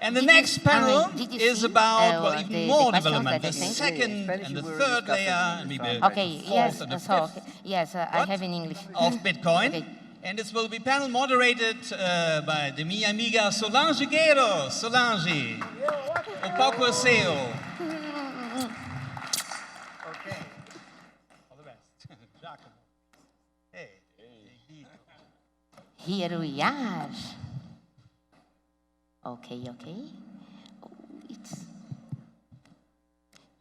And the next panel is about, well, even more development, the second and the third layer, and maybe okay, the fourth and the fifth. Yes, I have in English. Of Bitcoin. Okay. And this will be panel moderated by the minha amiga Solange Guerreiro. Solange, o palco é seu. Okay. All the best. Giacomo. Hey. Here we are. Okay. Oh,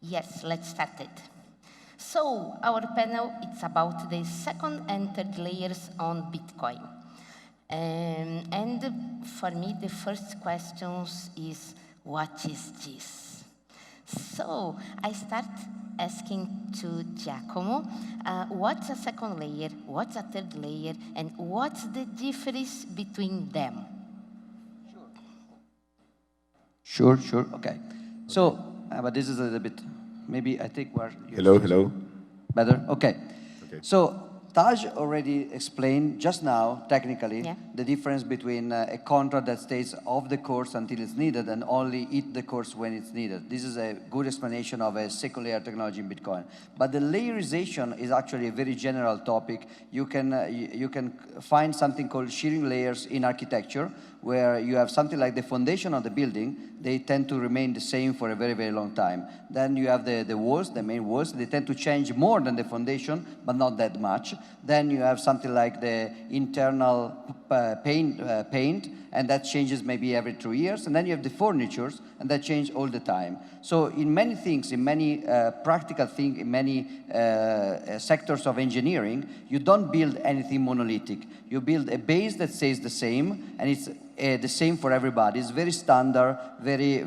yes, let's start it. So, our panel, it's about the second and third layers on Bitcoin. And for me, the first question is, what is this? So, I start asking to Giacomo, what's a second layer, what's a third layer, and what's the difference between them? Sure, okay. So, but this is a little bit, maybe I think where you're... Hello. Better? Okay. So, Taj already explained just now, technically, the difference between a contract that stays off the course until it's needed and only hit the course when it's needed. This is a good explanation of a second layer technology in Bitcoin. But the layerization is actually a very general topic. You can find something called shearing layers in architecture, where you have something like the foundation of the building. They tend to remain the same for a very, very long time. Then you have the walls, the main walls. They tend to change more than the foundation, but not that much. Then you have something like the internal paint, and that changes maybe every 2 years. And then you have the furnitures, and that change all the time. So in many things, in many practical things, in many sectors of engineering, you don't build anything monolithic. You build a base that stays the same, and it's the same for everybody. It's very standard, very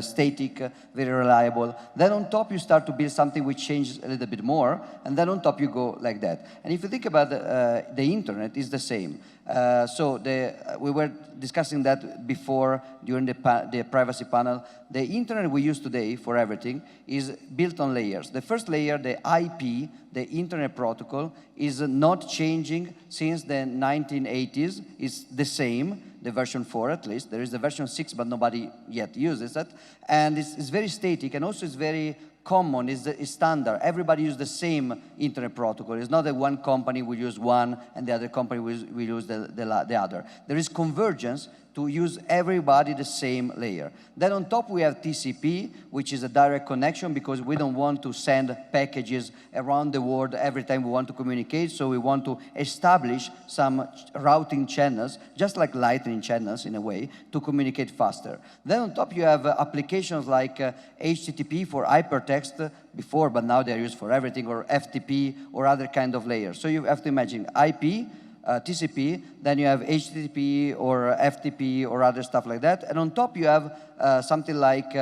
static, very reliable. Then on top you start to build something which changes a little bit more, and then on top you go like that. And if you think about the internet, it's the same. We were discussing that before during the privacy panel. The internet we use today for everything is built on layers. The first layer, the IP, the internet protocol, is not changing since the 1980s. It's the same, the version 4 at least. There is the version 6, but nobody yet uses it. And it's very static, and also it's very common, is standard. Everybody uses the same internet protocol. It's not that one company will use one and the other company will use the other. There is convergence to use everybody the same layer. Then on top we have TCP, which is a direct connection because we don't want to send packages around the world every time we want to communicate, so we want to establish some routing channels, just like lightning channels in a way, to communicate faster. Then on top you have applications like HTTP for hypertext before, but now they're used for everything, or FTP or other kind of layers. So you have to imagine IP, TCP, then you have HTTP or FTP or other stuff like that. And on top you have something like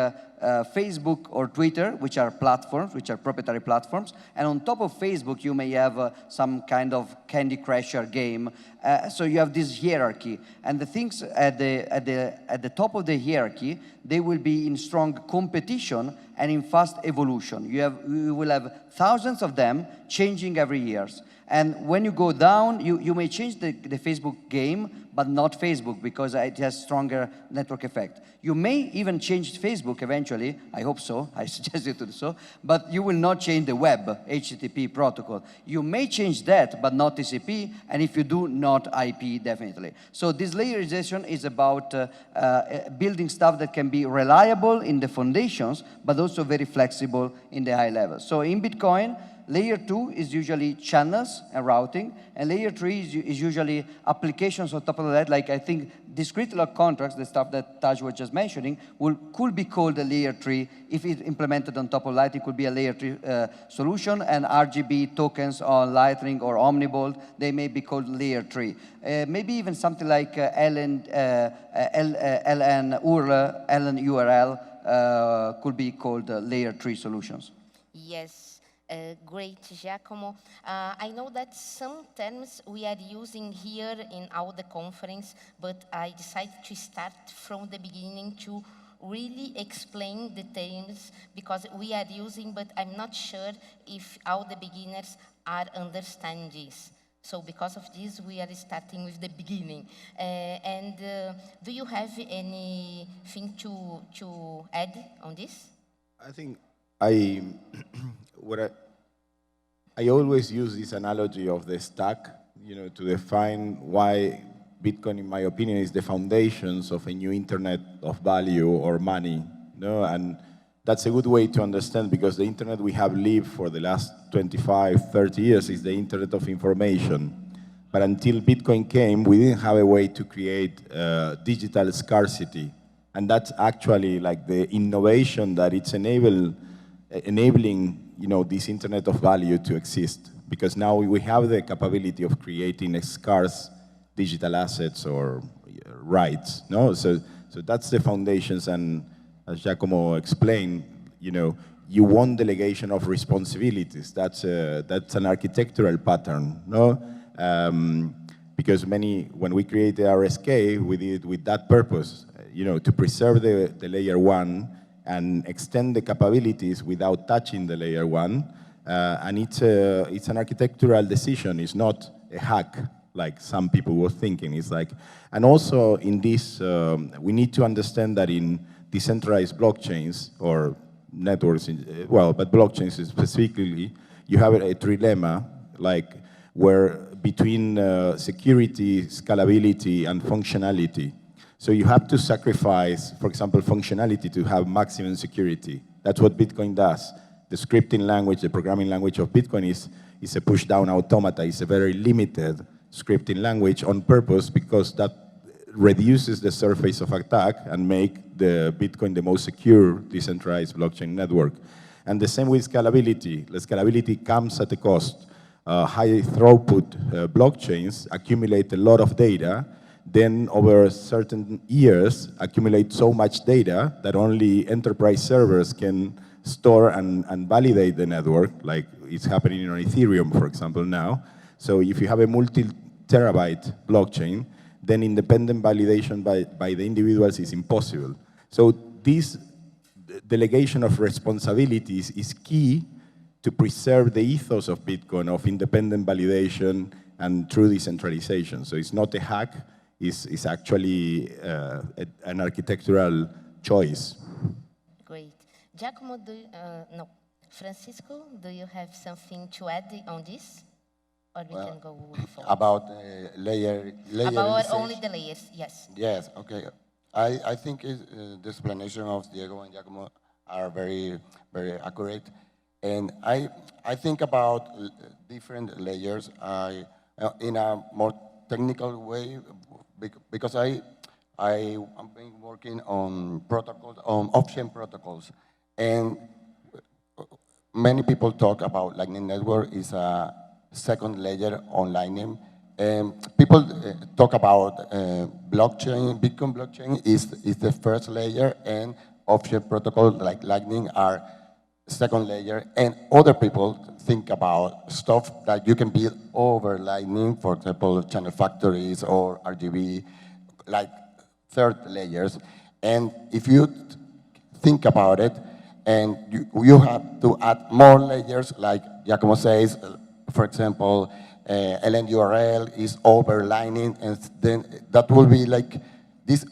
Facebook or Twitter, which are platforms, which are proprietary platforms. And on top of Facebook, you may have some kind of Candy Crusher game. So you have this hierarchy. And the things at the top of the hierarchy, they will be in strong competition and in fast evolution. You will have thousands of them changing every year. And when you go down, you may change the Facebook game, but not Facebook, because it has stronger network effect. You may even change Facebook eventually. I hope so. I suggest you to do so. But you will not change the web HTTP protocol. You may change that, but not TCP. And if you do, not IP, definitely. So this layerization is about building stuff that can be reliable in the foundations, but also very flexible in the high level. So in Bitcoin, Layer 2 is usually channels and routing, and Layer 3 is usually applications on top of that, like I think discrete log contracts, the stuff that Taj was just mentioning, could be called a Layer 3. If it's implemented on top of Lightning, could be a Layer 3 solution, and RGB tokens on Lightning or Omnibolt, they may be called Layer 3. Maybe even something like LN URL could be called Layer 3 solutions. Yes. Great, Giacomo. I know that some terms we are using here in all the conference, but I decided to start from the beginning to really explain the terms because we are using, but I'm not sure if all the beginners are understanding this. So because of this, we are starting with the beginning. And do you have anything to add on this? I think I, what I always use this analogy of the stack, to define why Bitcoin, in my opinion, is the foundations of a new internet of value or money. And that's a good way to understand, because the internet we have lived for the last 25, 30 years is the internet of information. But until Bitcoin came, we didn't have a way to create digital scarcity. And that's actually like the innovation that it's enabling, this internet of value to exist. Because now we have the capability of creating a scarce digital assets or rights. So that's the foundations. And as Giacomo explained, you want delegation of responsibilities. That's an architectural pattern, because when we created RSK, we did it with that purpose, to preserve the layer 1 and extend the capabilities without touching the layer 1. And it's an architectural decision. It's not a hack, like some people were thinking. It's like, and also in this, we need to understand that in decentralized blockchains or networks, but blockchains specifically, you have a trilemma, like where between security, scalability, and functionality. So you have to sacrifice, for example, functionality to have maximum security. That's what Bitcoin does. The scripting language, the programming language of Bitcoin is a push-down automata. It's a very limited scripting language on purpose, because that reduces the surface of attack and make the Bitcoin the most secure decentralized blockchain network. And the same with scalability. The scalability comes at a cost. High throughput blockchains accumulate a lot of data, then over certain years accumulate so much data that only enterprise servers can store and validate the network, like it's happening on Ethereum, for example, now. So if you have a multi-terabyte blockchain, then independent validation by the individuals is impossible. So this delegation of responsibilities is key to preserve the ethos of Bitcoin, of independent validation and true decentralization. So it's not a hack, it's actually an architectural choice. Great. Giacomo, no. Francisco, do you have something to add on this? Or we can go forward? About layer About realization. only the layers, yes. Yes, okay. I think the explanation of Diego and Giacomo are very, very accurate. And I think about different layers in a more technical way, because I've been working on protocols, on off-chain protocols. And many people talk about Lightning Network is a second layer on Lightning. People talk about blockchain, Bitcoin blockchain is the first layer, and off-chain protocols like Lightning are second layer. And other people think about stuff that you can build over Lightning, for example, channel factories or RGB, like third layers. And if you think about it, and you have to add more layers, like Giacomo says, for example, LNURL is over Lightning, and then that will be like this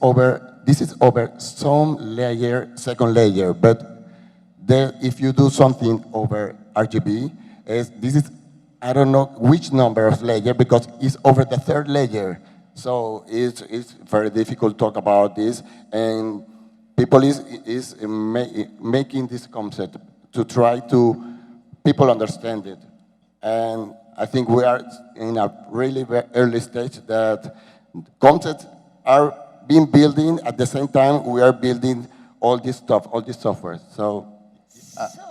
is over some layer, second layer. But then if you do something over RGB, this is, I don't know which number of layer, because it's over the third layer. So it's very difficult to talk about this, and people is making this concept to try to people understand it. And I think we are in a really very early stage that concepts are being building at the same time we are building all this stuff, all this software. So,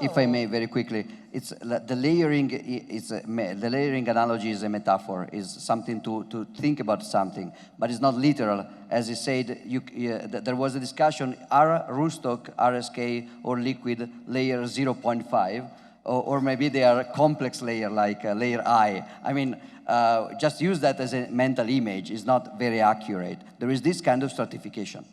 if I may, very quickly, it's the layering. The layering analogy is a metaphor. Is something to think about something, but it's not literal. As you said, there was a discussion: are Rootstock, RSK, or Liquid layer 0.5? Or maybe they are a complex layer, like layer I. I mean, just use that as a mental image. It's not very accurate. There is this kind of stratification.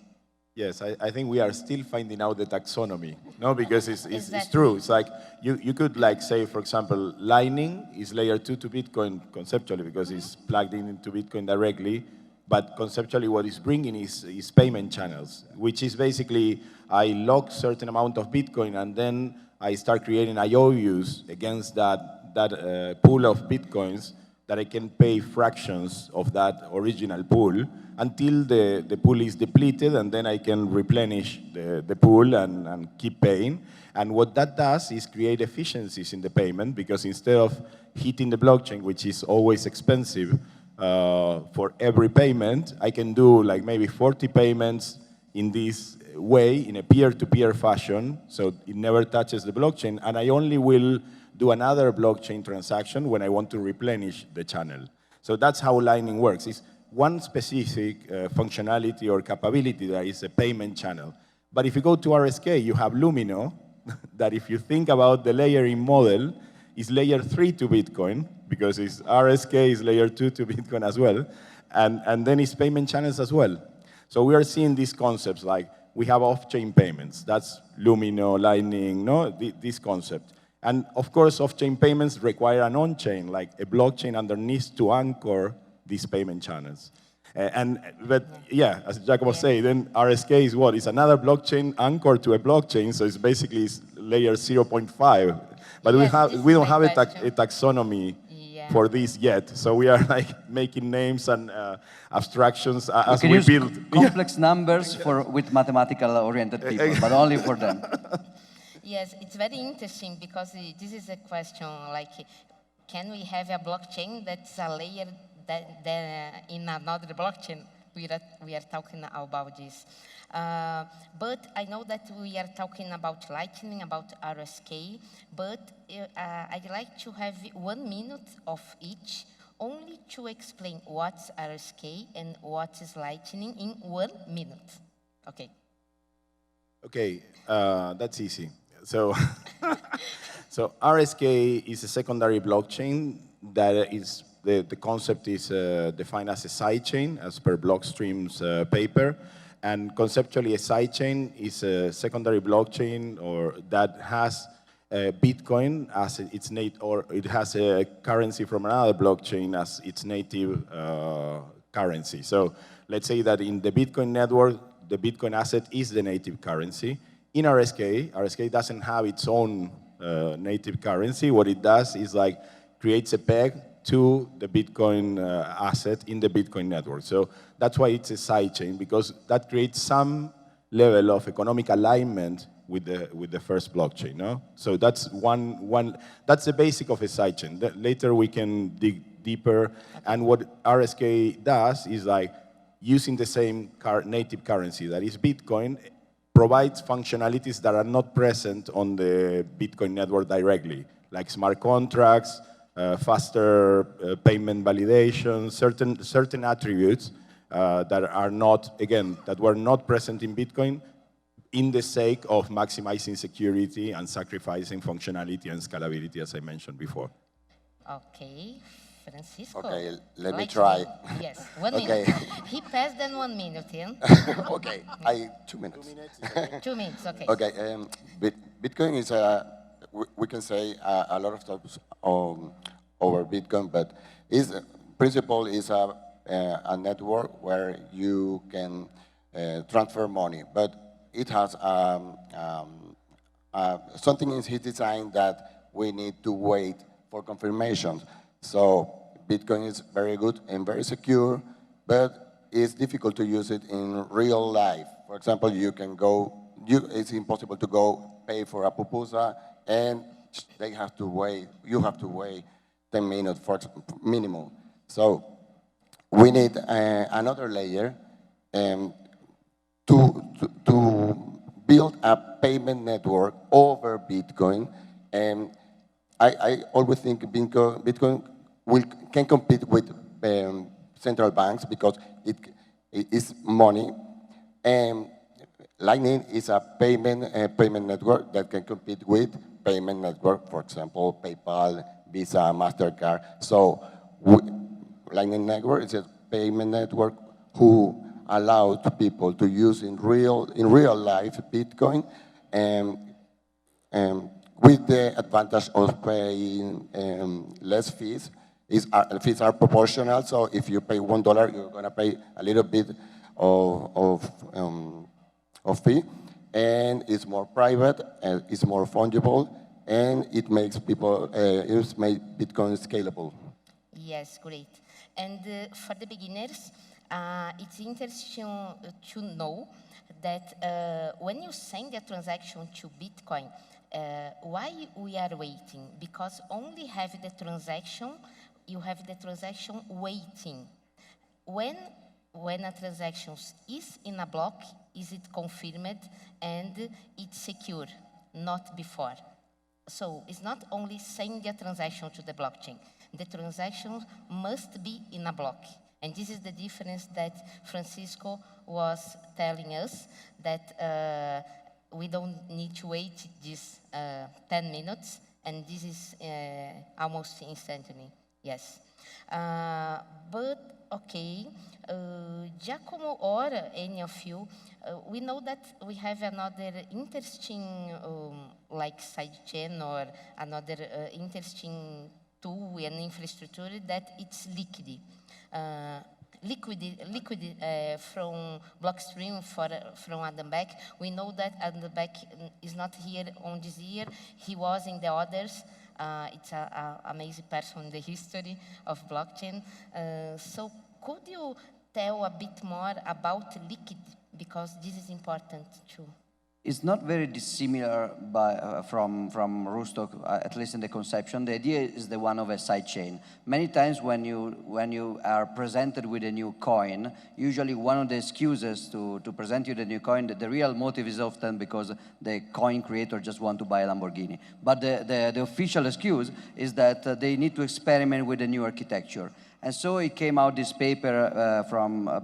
Yes, I think we are still finding out the taxonomy, no? Because it's Exactly. true. It's like you could like say, for example, Lightning is layer 2 to Bitcoin conceptually because it's plugged in into Bitcoin directly. But conceptually, what it's bringing is payment channels, which is basically I lock certain amount of Bitcoin and then I start creating IOUs against that pool of Bitcoins that I can pay fractions of that original pool until the pool is depleted, and then I can replenish the pool and keep paying. And what that does is create efficiencies in the payment, because instead of hitting the blockchain, which is always expensive, for every payment, I can do like maybe 40 payments in this way, in a peer-to-peer fashion, so it never touches the blockchain, and I only will do another blockchain transaction when I want to replenish the channel. So that's how Lightning works. It's one specific functionality or capability that is a payment channel. But if you go to RSK, you have Lumino, that if you think about the layering model, is layer 3 to Bitcoin, because it's RSK is layer 2 to Bitcoin as well, and then it's payment channels as well. So we are seeing these concepts like we have off-chain payments. That's Lumino, Lightning, no? This concept. And of course, off-chain payments require an on-chain, like a blockchain underneath to anchor these payment channels. But yeah, as Giacomo said, then RSK is what? It's another blockchain anchored to a blockchain, so it's basically layer 0.5. But Yes, we don't have a question. taxonomy Yeah. for this yet. So we are like making names and abstractions You as can we use build. complex numbers with mathematical-oriented people, but only for them. Yes, it's very interesting because this is a question like, can we have a blockchain that's a layer that in another blockchain? We are talking about this. But I know that we are talking about Lightning, about RSK, but I'd like to have 1 minute of each only to explain what's RSK and what is Lightning in 1 minute. Okay. Okay, that's easy. So, so RSK is a secondary blockchain that is, the concept is defined as a sidechain as per Blockstream's paper. And conceptually, a sidechain is a secondary blockchain or that has Bitcoin as its native, or it has a currency from another blockchain as its native currency. So let's say that in the Bitcoin network, the Bitcoin asset is the native currency. In RSK doesn't have its own native currency. What it does is like creates a peg to the Bitcoin asset in the Bitcoin network. So that's why it's a sidechain, because that creates some level of economic alignment with the first blockchain. No? So that's that's the basic of a sidechain. Later we can dig deeper. And what RSK does is like using the same native currency that is Bitcoin, provides functionalities that are not present on the Bitcoin network directly, like smart contracts, faster payment validation, certain attributes that are not, again, that were not present in Bitcoin in the sake of maximizing security and sacrificing functionality and scalability, as I mentioned before. Okay, Francisco. Okay, let me Like try. Yes, 1 Okay. minute. He passed than 1 minute, yeah? Okay, 2 minutes. 2 minutes, okay. Okay, Bitcoin is we can say a lot of stuff over Bitcoin, but its principle is a network where you can transfer money, but it has something in its design that we need to wait for confirmation. So Bitcoin is very good and very secure, but it's difficult to use it in real life. For example, it's impossible to go pay for a pupusa, and you have to wait 10 minutes for minimum. So we need another layer to build a payment network over Bitcoin. And I always think Bitcoin can compete with central banks because it is money. And Lightning is a payment network that can compete with payment network, for example, PayPal, Visa, MasterCard. So Lightning Network is a payment network who allow to people to use in real life Bitcoin, and with the advantage of paying less fees. Fees are proportional, so if you pay $1, you're going to pay a little bit of fee, and it's more private, and it's more fungible, and it makes people, it makes Bitcoin scalable. Yes, great. And for the beginners, it's interesting to know that when you send a transaction to Bitcoin, why we are waiting? Because only have the transaction, you have the transaction waiting. When a transaction is in a block, is it confirmed and it's secure, not before. So it's not only send a transaction to the blockchain, the transaction must be in a block. And this is the difference that Francisco was telling us, that we don't need to wait this 10 minutes, and this is almost instantly, yes. But okay, Giacomo or any of you, we know that we have another interesting like sidechain or another interesting tool and infrastructure that it's Liquid. Liquid from Blockstream from Adam Beck. We know that Adam Beck is not here on this year. He was in the others. It's an amazing person in the history of blockchain. So could you tell a bit more about Liquid? Because this is important too. It's not very dissimilar from Rostock, at least in the conception. The idea is the one of a sidechain. Many times when you are presented with a new coin, usually one of the excuses to present you the new coin, the real motive is often because the coin creator just want to buy a Lamborghini. But the official excuse is that they need to experiment with a new architecture. And so it came out this paper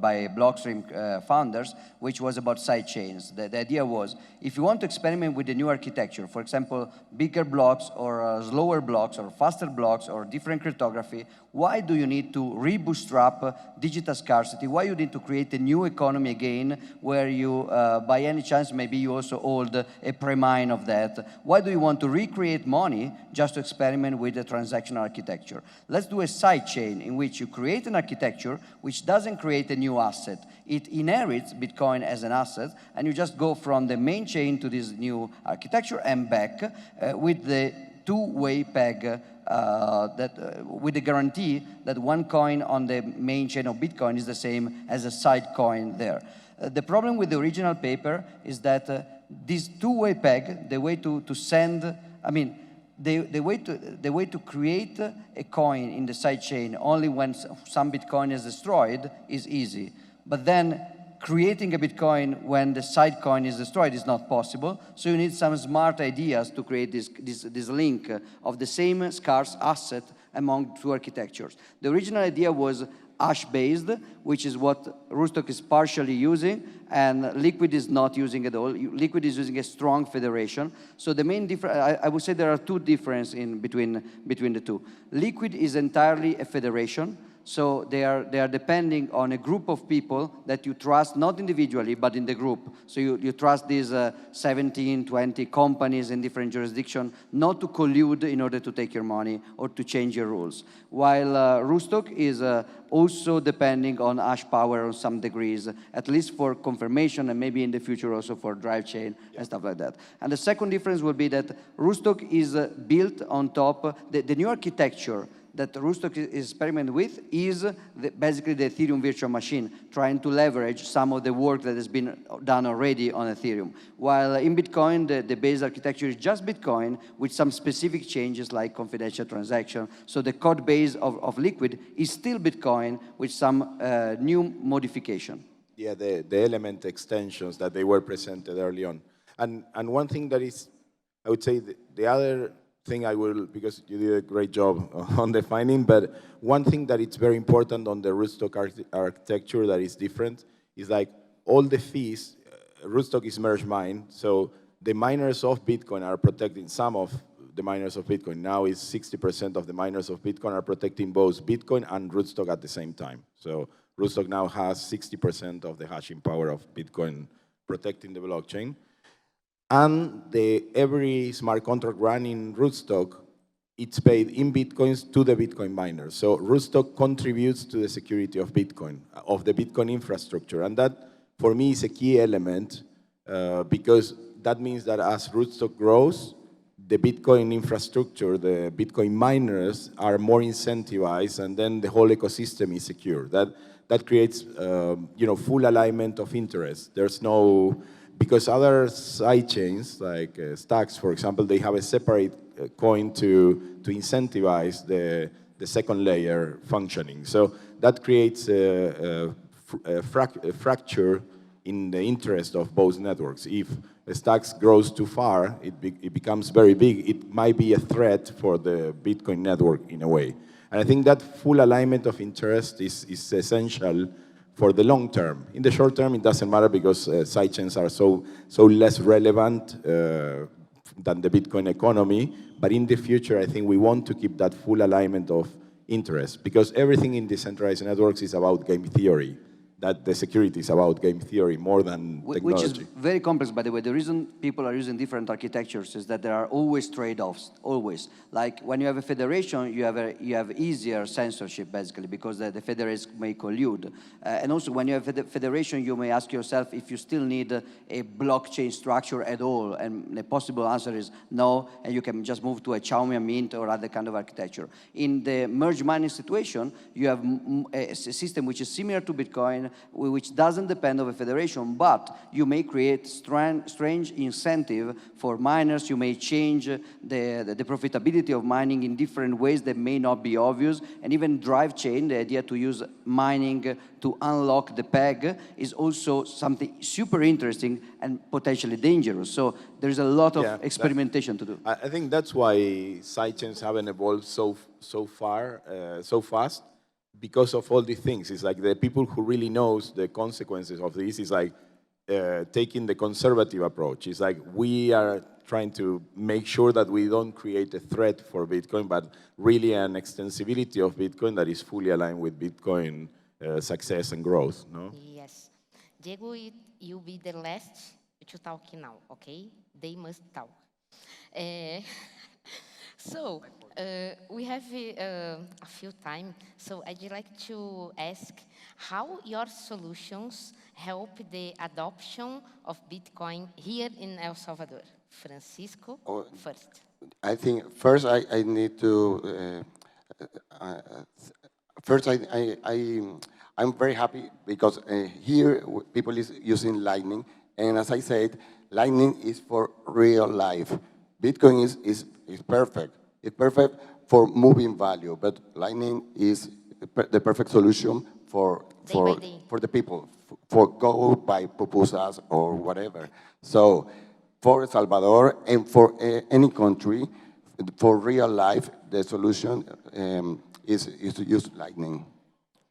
by Blockstream founders, which was about sidechains. The idea was, if you want to experiment with a new architecture, for example, bigger blocks or slower blocks or faster blocks or different cryptography, why do you need to re-bootstrap digital scarcity? Why you need to create a new economy again, where you, by any chance, maybe you also hold a pre-mine of that? Why do you want to recreate money just to experiment with the transactional architecture? Let's do a sidechain in which you create an architecture which doesn't create a new asset. It inherits Bitcoin as an asset, and you just go from the main chain to this new architecture and back with the two-way peg with the guarantee that one coin on the main chain of Bitcoin is the same as a side coin there. The problem with the original paper is that this two-way peg, the way to send, I mean, the way to create a coin in the sidechain only when some Bitcoin is destroyed is easy. But then creating a Bitcoin when the side coin is destroyed is not possible. So you need some smart ideas to create this link of the same scarce asset among two architectures. The original idea was hash-based, which is what Rostock is partially using, and Liquid is not using at all. Liquid is using a strong federation. So the main difference, I would say there are two differences between the two. Liquid is entirely a federation. So they are depending on a group of people that you trust, not individually, but in the group. So you trust these 17, 20 companies in different jurisdictions not to collude in order to take your money or to change your rules. While Rostock is also depending on hash power on some degrees, at least for confirmation and maybe in the future also for drive chain and stuff like that. And the second difference will be that Rostock is built on top, the new architecture that Rostock is experimenting with is basically the Ethereum virtual machine, trying to leverage some of the work that has been done already on Ethereum. While in Bitcoin, the base architecture is just Bitcoin with some specific changes like confidential transaction. So the code base of Liquid is still Bitcoin with some new modification. Yeah, the element extensions that they were presented early on. And one thing that is, I would say, the other thing I will, because you did a great job on defining, but one thing that it's very important on the Rootstock architecture that is different is like all the fees, Rootstock is merge mine, so the miners of Bitcoin are protecting some of the miners of Bitcoin. Now is 60% of the miners of Bitcoin are protecting both Bitcoin and Rootstock at the same time. So Rootstock now has 60% of the hashing power of Bitcoin protecting the blockchain. And every smart contract running Rootstock, it's paid in Bitcoins to the Bitcoin miners. So Rootstock contributes to the security of Bitcoin, of the Bitcoin infrastructure. And that, for me, is a key element because that means that as Rootstock grows, the Bitcoin infrastructure, the Bitcoin miners are more incentivized, and then the whole ecosystem is secure. That creates, full alignment of interest. There's no, because other side chains like Stacks, for example, they have a separate coin to incentivize the second layer functioning. So that creates a fracture in the interest of both networks. If Stacks grows too far, it becomes very big. It might be a threat for the Bitcoin network in a way. And I think that full alignment of interest is essential for the long term. In the short term, it doesn't matter because sidechains are so less relevant than the Bitcoin economy. But in the future, I think we want to keep that full alignment of interest because everything in decentralized networks is about game theory. That the security is about game theory more than technology. Which is very complex, by the way. The reason people are using different architectures is that there are always trade-offs, always. Like when you have a federation, you have easier censorship, basically, because the federates may collude. And also, when you have a federation, you may ask yourself if you still need a blockchain structure at all. And the possible answer is no, and you can just move to a Xiaomi Mint or other kind of architecture. In the merge mining situation, you have a system which is similar to Bitcoin, which doesn't depend on a federation, but you may create strange incentive for miners. You may change the profitability of mining in different ways that may not be obvious, and even drive chain, the idea to use mining to unlock the peg is also something super interesting and potentially dangerous. So there's a lot of experimentation to do. I think that's why sidechains haven't evolved so fast. Because of all these things. It's like the people who really knows the consequences of this is like taking the conservative approach. It's like we are trying to make sure that we don't create a threat for Bitcoin, but really an extensibility of Bitcoin that is fully aligned with Bitcoin success and growth. No? Yes. Diego, you'll be the last to talk now, okay? They must talk. So, we have a few time, so I'd like to ask how your solutions help the adoption of Bitcoin here in El Salvador. Francisco, first. I think first I need to, first I'm very happy because here people is using Lightning, and as I said, Lightning is for real life. Bitcoin is perfect. It's perfect for moving value, but Lightning is the perfect solution for the people, for go by pupusas or whatever. So for El Salvador and for any country, for real life, the solution is to use Lightning.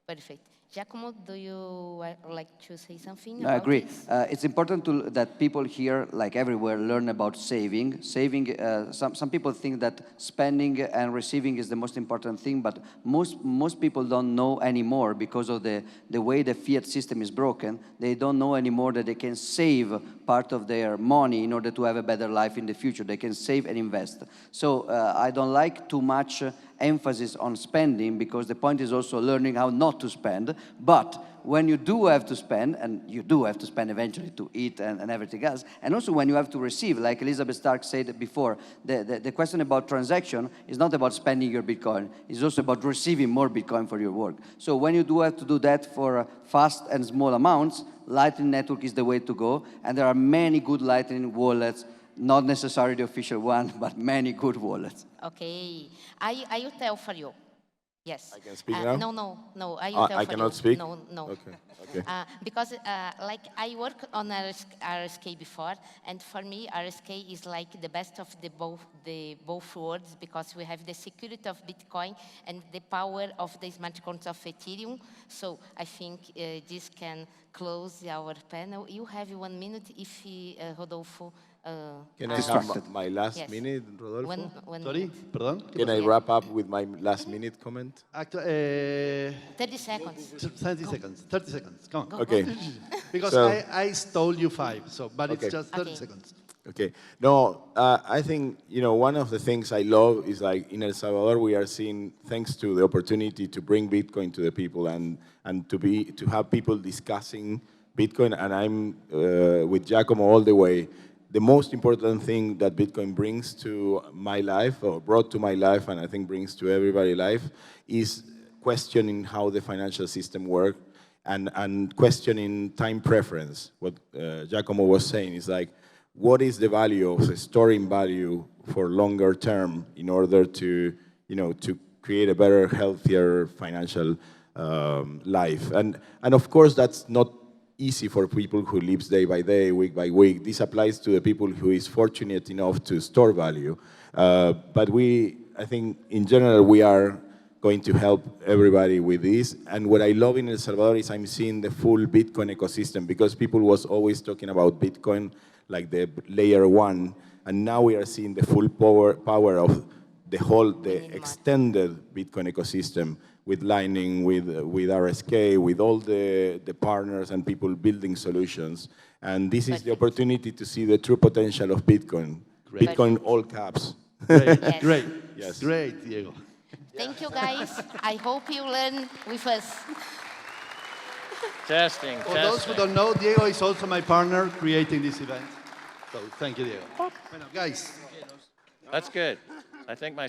Perfect. Giacomo, do you like to say something I about agree. this? It's important that people here, like everywhere, learn about saving. Saving, some people think that spending and receiving is the most important thing, but most people don't know anymore because of the way the fiat system is broken. They don't know anymore that they can save part of their money in order to have a better life in the future. They can save and invest. So I don't like too much emphasis on spending because the point is also learning how not to spend. But when you do have to spend, and you do have to spend eventually to eat and everything else, and also when you have to receive, like Elizabeth Stark said before, the question about transaction is not about spending your Bitcoin, it's also about receiving more Bitcoin for your work. So when you do have to do that for fast and small amounts, Lightning Network is the way to go, and there are many good Lightning wallets, not necessarily the official one, but many good wallets. Okay, I will tell for you. Yes. I can speak now? No. I will tell for you. I cannot speak? No. Okay. Because like I work on RSK before, and for me RSK is like the best of the both worlds because we have the security of Bitcoin and the power of the smart contracts of Ethereum. So I think this can close our panel. You have 1 minute if Rodolfo... Can I Distracted. have my last Yes. minute, Rodolfo? One Sorry, minute. perdón. Can I wrap up with my last minute comment? 30 seconds. 30 seconds. 30 seconds. Come on. Okay. Because So- I stole you 5, so but Okay. it's just 30 Okay. seconds. Okay. No, I think, one of the things I love is like in El Salvador, we are seeing, thanks to the opportunity to bring Bitcoin to the people and to have people discussing Bitcoin, and I'm with Giacomo all the way. The most important thing that Bitcoin brings to my life, or brought to my life, and I think brings to everybody's life, is questioning how the financial system works and questioning time preference. What Giacomo was saying is like, what is the value of storing value for longer term in order to, to create a better, healthier financial life? And of course, that's not easy for people who lives day by day, week by week. This applies to the people who is fortunate enough to store value. But I think in general, we are going to help everybody with this. And what I love in El Salvador is I'm seeing the full Bitcoin ecosystem, because people was always talking about Bitcoin like the layer 1, and now we are seeing the full power of the extended Bitcoin ecosystem, with Lightning, with RSK, with all the partners and people building solutions. And this is the opportunity to see the true potential of Bitcoin. Great. Bitcoin all caps. Great, Yes. great. Yes. Great, Diego. Thank you, guys. I hope you learn with us. Testing, For those who testing. don't know, Diego is also my partner creating this event. So thank you, Diego. Bueno, guys. That's good. I think my